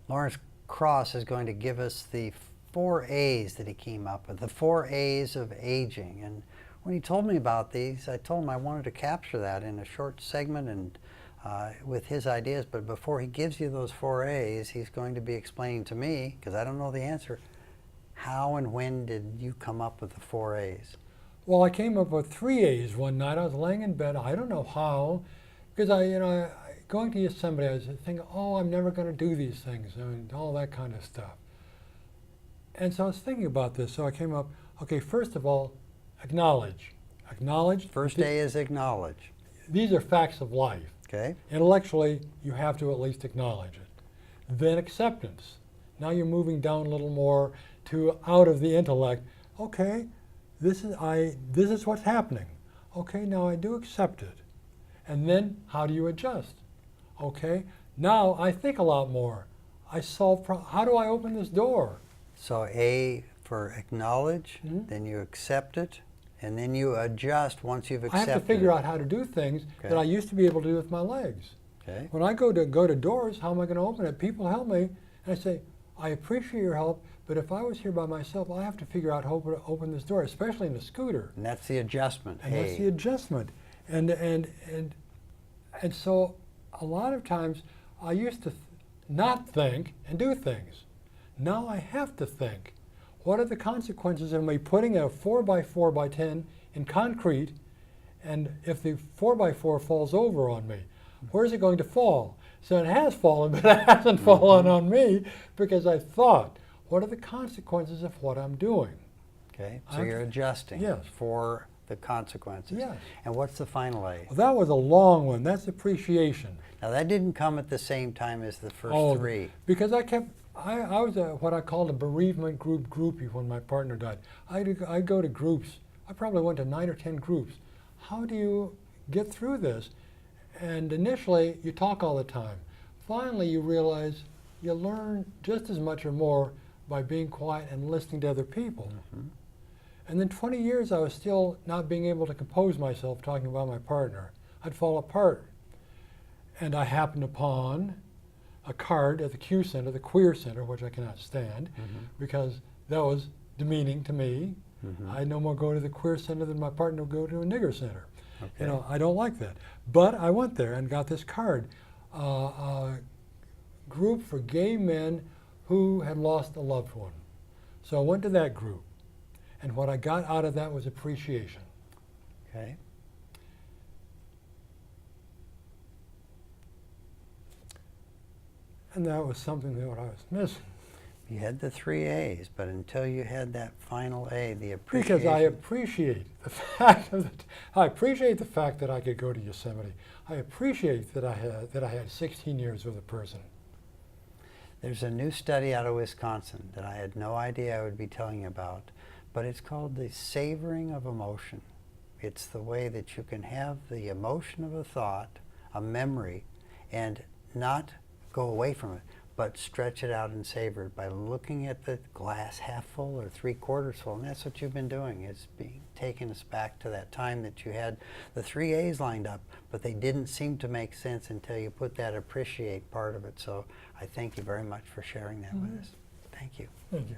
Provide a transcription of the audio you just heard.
Lawrence Cross is going to give us the 4 A's that he came up with, the 4 A's of aging. And when he told me about these, I told him I wanted to capture that in a short segment and with his ideas. But before he gives you those 4 A's, he's going to be explaining to me, because I don't know the answer, how and when did you come up with the 4 A's? Well, I came up with 3 A's one night. I was laying in bed. I don't know how, because going to Yosemite, I was thinking, oh, I'm never going to do these things, and all that kind of stuff. And so I was thinking about this. So I came up, okay, first of all, acknowledge. Acknowledge. First A is acknowledge. These are facts of life. Okay. Intellectually, you have to at least acknowledge it. Then acceptance. Now you're moving down a little more to out of the intellect. Okay, this is what's happening. Okay, now I do accept it. And then how do you adjust? Okay, now I think a lot more. I solve how do I open this door? So A for acknowledge, Mhm. then you accept it, and then you adjust once you've accepted I have to figure out how to do things Okay. that I used to be able to do with my legs. Okay. When I go to doors, how am I going to open it? People help me, and I say, I appreciate your help, but if I was here by myself, I have to figure out how to open this door, especially in a scooter. And that's the adjustment. And A. that's the adjustment. And so a lot of times I used to not think and do things. Now I have to think. What are the consequences of me putting a 4x4 by 10 in concrete, and if the 4x4 falls over on me, where is it going to fall? So it has fallen, but it hasn't fallen on me because I thought, what are the consequences of what I'm doing? Okay. So you're adjusting Yes. for the consequences. Yes. And what's the final A? Well, that was a long one. That's appreciation. Now that didn't come at the same time as the first Oh, three. Because I was what I called a bereavement group groupie when my partner died. I'd go to groups. I probably went to 9 or 10 groups. How do you get through this? And initially, you talk all the time. Finally, you realize you learn just as much or more by being quiet and listening to other people. Mhm. And then 20 years, I was still not being able to compose myself talking about my partner. I'd fall apart. And I happened upon a card at the Q Center, the Queer Center, which I cannot stand, because that was demeaning to me. Mhm. I no more go to the Queer Center than my partner would go to a nigger center. Okay. You know, I don't like that. But I went there and got this card, a group for gay men who had lost a loved one. So I went to that group, and what I got out of that was appreciation. Okay. And that was something that I was missing. You had the 3 A's, but until you had that final A, the appreciation. Because I appreciate the fact I appreciate the fact that I could go to Yosemite. I appreciate that I had 16 years with a person. There's a new study out of Wisconsin that I had no idea I would be telling you about, but it's called the savoring of emotion. It's the way that you can have the emotion of a thought, a memory, and not go away from it, but stretch it out and savor it by looking at the glass half full or 3/4 full. And that's what you've been doing, is taking us back to that time that you had the 3 A's lined up, but they didn't seem to make sense until you put that appreciate part of it. So I thank you very much for sharing that with us. Thank you. Thank you.